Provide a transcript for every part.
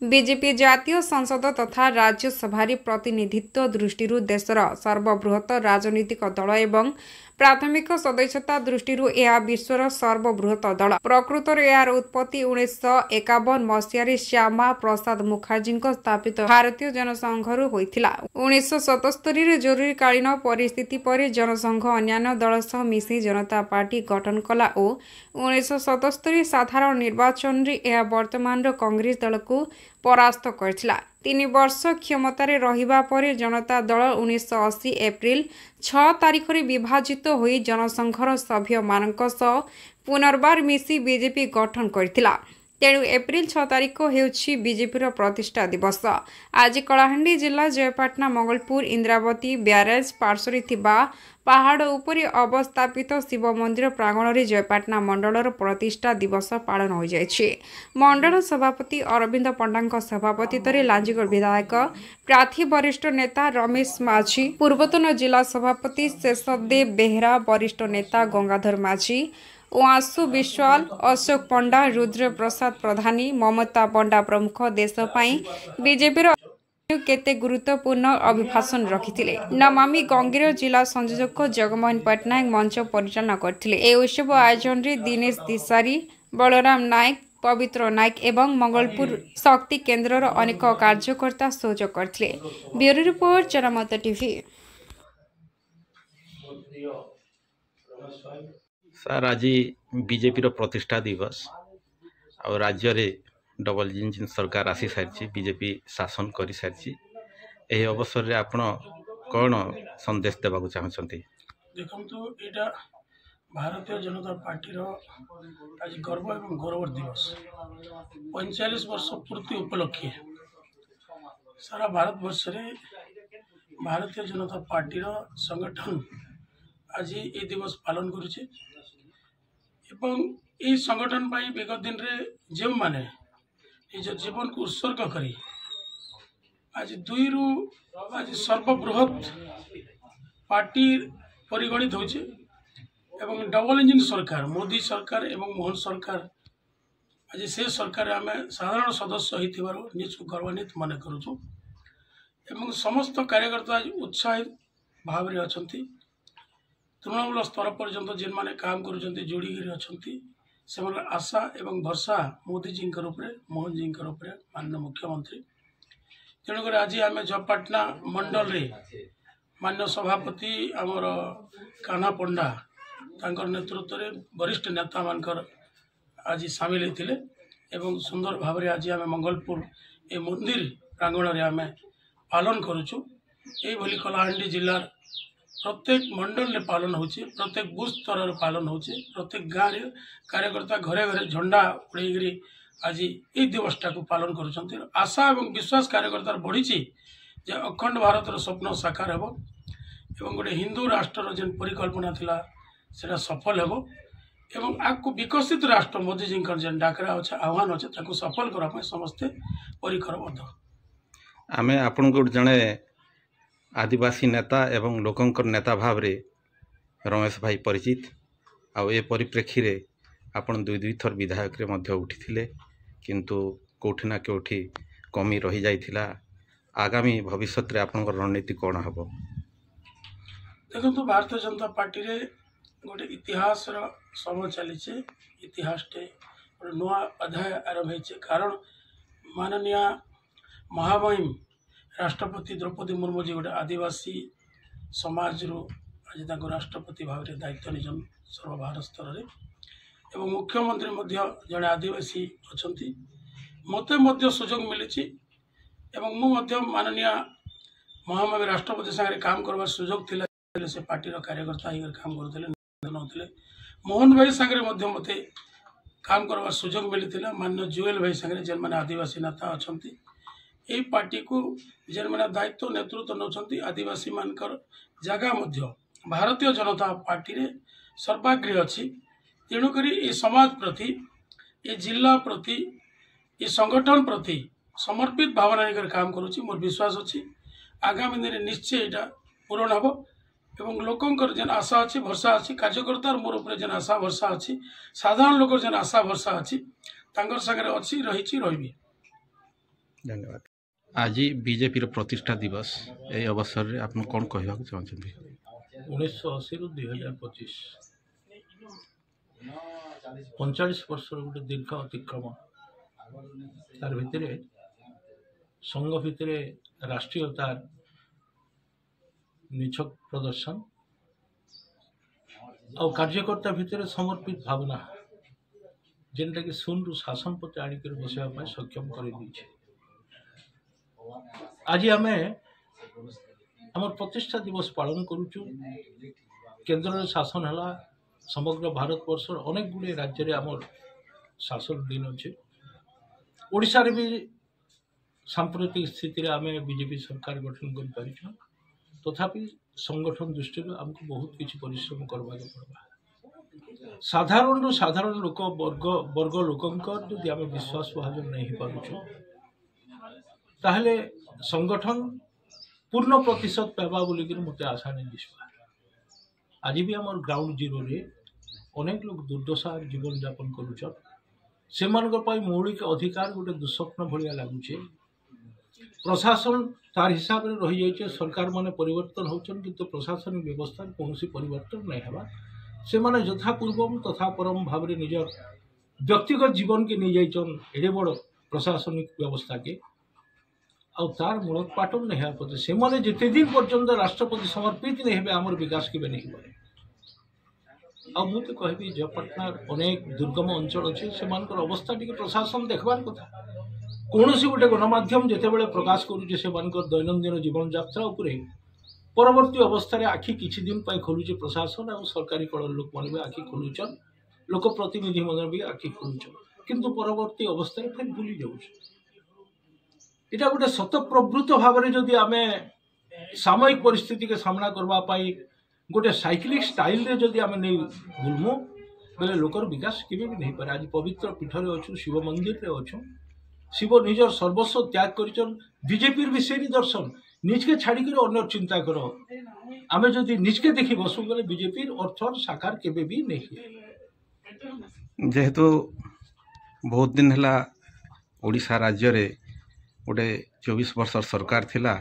BJP जातीय संसद तथा राज्यसभार प्रतिनिधित्व दृष्टि देशर सर्वबृहत राजनीतिक दल एवं प्राथमिक सदस्यता दृष्टि यह विश्वर सर्वबृहत दल। प्रकृत यार उत्पत्ति 1951 मसीह श्यामा प्रसाद मुखर्जी स्थापित भारतीय जनसंघ होइथिला। 1977 जरूरीकालीन परिस्थिति पर जनसंघ अन्य दल सह मिसी जनता पार्टी गठन कला और 1977 साधारण निर्वाचन रे यह वर्तमान कांग्रेस दल को परास्त करथिला। 3 वर्ष क्षमतार रहिबा पर जनता दल 1980 एप्रिल 6 तारिख रे विभाजित होई जनसंघर सभ्य मानक सह पुनर्बार मिसी बीजेपी गठन करथिला। तेणु एप्रिल 6 तारिख हेउछि बीजेपी प्रतिष्ठा दिवस। आज कलाहांडी जिला जयपाटना मंगलपुर इंद्रावती ब्यारेज पार्श्वरे थिबा पहाड़ उपरि अवस्थापित शिव मंदिर प्रांगण में जयपाटना मंडलर प्रतिष्ठा दिवस पालन हो जाइछि। मंडल सभापति अरविंद पंडा सभापतित्व लांजीगढ़ विधायक प्रार्थी वरिष्ठ नेता रमेश माझी, पूर्वतन जिला सभापति शेषदेव बेहरा, वरिष्ठ नेता गंगाधर माझी, वासु विश्वाल, अशोक पंडा, रुद्र प्रसाद प्रधानी, ममता पंडा प्रमुख देश पाई बीजेपी केते गुरुत्वपूर्ण अभिभाषण रखिथिले। नमामि गंगेर जिला संयोजक जगमोहन पट्टनायक मंच परिचालन करथिले। ए उत्सव आयोजन रे दिनेश दिसारी, बलराम नायक, पवित्र नायक एवं मंगलपुर शक्ति केन्द्रर अनेक कार्यकर्ता सहयोग करथिले। ब्यूरो रिपोर्ट जनमत टीवी। सर आज बीजेपी प्रतिष्ठा दिवस और राज्य रे डबल इंजिन सरकार आसी सारी बीजेपी शासन कर सारी यही अवसर रे आपण कौन संदेश देवा चाहते? देखो यहाँ भारतीय जनता पार्टी आज गर्व एवं गौरव दिवस 45 वर्ष पूर्ति उपलक्षे सारा भारत वर्ष रे भारतीय जनता पार्टी संगठन आज ये दिवस पालन करुचे एवं ये संगठन पाई विगत दिन रे जो माने निज जीवन को उत्सर्ग करी आज दुई रु आज सर्वबृहत पार्टी परिगणित होचे एवं डबल इंजिन सरकार मोदी सरकार एवं मोहन सरकार आज से सरकार आम साधारण सदस्य होइथिबारो निज गौरवान्वित मन करूँ एवं समस्त कार्यकर्ता आज उत्साहित भाव में अच्छा तृणमूल स्तर पर्यंत जेन माने काम करुँच जोड़िकी अच्छा से आशा एवं भरसा मोदी जी मोहन जी माननीय मुख्यमंत्री तेणुक आज आम जयपाटना मंडल रे माननीय सभापति आमर कान्हा पंडा तांकर नेतृत्व में वरिष्ठ नेता मानकर आज सामिल होते एवं सुंदर भाव में आज आम मंगलपुर ए मंदिर प्रांगण में आम पालन करुचु। यही कलाहांडी जिलार प्रत्येक मंडल में पालन होचे, प्रत्येक बूथ स्तर पालन होचे, प्रत्येक गाँव रे कार्यकर्ता घरे घरे झंडा उड़े आज ये दिवसटा को पालन करुछंती। आशा एवं विश्वास कार्यकर्तार बढ़ी जे अखंड भारतर स्वप्न साकार हेबो एवं गोटे हिंदू राष्ट्र जेन परिकल्पना थिला सेटा सफल हेबो एवं आपको विकसित राष्ट्र मोदी जी जेन डाकरा अच्छे आह्वान अच्छे ताको सफल करबा समस्ते परिकरबद्ध। आमे आपन को जने आदिवासी नेता एवं लोकंकर नेता भाव रे रमेश भाई परिचित आउ ए परिप्रेक्षी रे आपण दुई थर विधायक रे मध्य उठिथिले किंतु कोठी ना कोठी कमी रही जाइथिला। आगामी भविष्य रे आपण रणनीति कोन हबो? देखो भारतीय जनता पार्टी रे गोटे इतिहास समय चली इतिहास नुआ अध्याय आरंभ हो कारण माननीय महामहिम राष्ट्रपति द्रौपदी मुर्मू जी गोटे आदिवासी समाज रू आज राष्ट्रपति भाव में दायित्व निजन सर्वभारत स्तर में एवं मुख्यमंत्री जड़े आदिवासी अच्छा मत सुजोग मिली एवं मुझे माननीय महामहिम राष्ट्रपति सागर काम करवार सुजोग थिला से पार्टी कार्यकर्ता ही काम करते मोहन भाई सागर मत काम करवार सुजोग मिली माननीय जुएल भाई सागर जेन मैंने आदिवासी नेता अच्छा यही पार्टी को जेन मैंने दायित्व नेतृत्व नौकरी आदिवासी मानकर जगह मध्य भारतीय जनता पार्टी रे सर्वाग्रे अच्छी तेणुक ये समाज प्रति ये जिला प्रति ये संगठन प्रति समर्पित भावना लेकर काम करुच्ची। मोर विश्वास अच्छी आगामी दिन निश्चय यहाँ पूरण हम एवं लोकंकर जेन आशा अच्छी भरसा अच्छी कार्यकर्तार मोर उपर जेन आशा भरसा अच्छी साधारण लोक जेन आशा भरसा अच्छी तांकर सागर अच्छी रही रही। धन्यवाद। आज बीजेपी प्रतिष्ठा दिवस ए अवसर में आप कौन कहवाक चाहते? 1980 ରୁ 2025 45 ବର୍ଷର ଗୋଟେ ଦୀର୍ଘ ଅତିକ୍ରମ ତାର ଭିତରେ ସଂଘ ଭିତରେ ରାଷ୍ଟ୍ରୀୟତାର ନିଛକ ପ୍ରଦର୍ଶନ ଆଉ କାର୍ଯ୍ୟକର୍ତ୍ତା ଭିତରେ ସମର୍ପିତ ଭାବନା ଯେନ୍ଟାକି ଶୂନରୁ ଶାସନ ପଟେ ଆଣିକରି ବସିବା ପାଇଁ ସକ୍ଷମ କରିଦେଇଛି। ଆଜି ଆମେ ଆମର ପ୍ରତିଷ୍ଠା ଦିବସ ପାଳନ କରୁଛୁ। କେନ୍ଦ୍ରରେ ଶାସନ ହେଲା, ସମଗ୍ର ଭାରତବର୍ଷର ଅନେକ ଗୁଡ଼ିଏ ରାଜ୍ୟରେ ଆମର ଶାସନ ଦିନ ଅଛି। ଓଡ଼ିଶାରେ ବି ସାମ୍ପ୍ରତିକ ସ୍ଥିତିରେ ଆମେ ବିଜେପି ସରକାର ଗଠନ କରିପାରିଛୁ। ତଥାପି ସଂଗଠନ ଦୃଷ୍ଟିରୁ ଆମକୁ ବହୁତ କିଛି ପରିଶ୍ରମ କରିବାକୁ ପଡ଼ିବ। ସାଧାରଣରୁ ସାଧାରଣ ଲୋକ ବର୍ଗ ଲୋକଙ୍କର ଯଦି ଆମେ ବିଶ୍ୱାସ ଭାଜନ नहीं ହେଇପାରୁଛୁ ତାହେଲେ ସଂଗଠନ ପୂର୍ଣ୍ଣ ପ୍ରତିଶତ ପାଇବା ବୋଲିକିରି ମୋତେ ଆଶା नहीं ଦିଶବା। आज भी आम ग्राउंड जीरो रे अनेक लोग दुर्दशा जीवन यापन करुचन। से मौलिक अधिकार गोटे दुस्वप्न भाया लगुचे। प्रशासन तार हिसाब से रही जाइए, सरकार माने परिवर्तन होचन किंतु प्रशासनिक व्यवस्था कौन परिवर्तन नहीं है। से माने यथा पूर्वम तथा परम भाव में निज व्यक्तिगत जीवन के नहीं जाइछन एडे बड़ प्रशासनिक व्यवस्था के आउ तार मूलोत्पाटन नहीं है। से माने जिते दिन पर्यंत राष्ट्रपति समर्पित नहीं है आमर विकास के नहीं पारे। अब मुझे कहबी जयपाटनार अनेक दुर्गम अंचल अच्छे से अवस्था टी प्रशासन देखबार कथा। कौन गोटे गणमाध्यम जिते बड़े प्रकाश करुचे से दैनंदिन जीवन यात्रा उपरे परवर्ती अवस्था आखि किछि दिन खोलुचे प्रशासन और सरकारी कल लोक मैंने भी आखि खोलुचन, लोक प्रतिनिधि मैंने भी आखि खोलुचन, किंतु परवर्ती अवस्था फिर भूली जाऊँ। यहाँ गोटे सत प्रवृत्त भाव में जदि आम सामयिक परिस्थिति के सामना करने गोटे साइक्लिक स्टाइल रे जदि आम नहीं बुलमु बेले लोकर विकास केवे भी नहीं पारे। आज पवित्र पीठर अच्छु, शिव मंदिर रे अच्छु, शिव निजर सर्वस्व त्याग कर बीजेपी भी से निदर्शन निजके छाड़िक अन्य चिंता कर आम जदि निजके देखी बसु बेले बीजेपी अर्थ साकार केवे भी नहीं। जेहेतु बहुत दिन है ओडिशा राज्य रे गोटे 24 वर्ष सरकार थिला,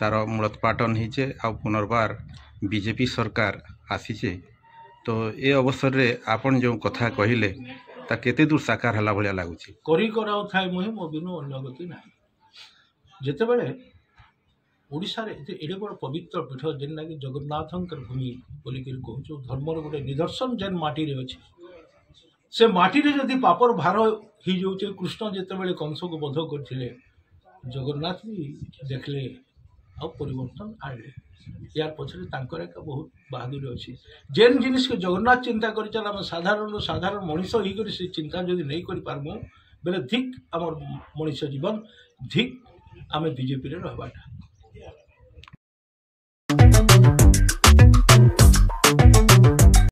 तार मूलोत्पाटन होचे आ पुनर्बार बीजेपी सरकार आसीचे, तो ये अवसर रे आपन जो कथा कहिले ता केते दूर साकार हला भलिया लागुची? करी कराउ थाए मुहे मो बिनु अन्य गति नाही। जेते बेले ओडिसा रे एडे बड़ पवित्र पीठ जेन लागी जगन्नाथंकर भूमि बोली के कहूछु, धर्मर गोटे निदर्शन जेन माटी रे अछि, से माटी रे जदि पापर भार ही जाउचे। कृष्ण जेते बेले कंस को बध करथिले, जगन्नाथ भी देखले और परिवर्तन आने। यार पछरे तांकर एक बहुत बहादुरी अच्छी। जेन जिनिस के जगन्नाथ चिंता कर साधारण मनीष ही कर से चिंता जदि नहीं कर पारमु बेले धिक आमर मनीष जीवन, धिक आम बीजेपी रे रहबाटा।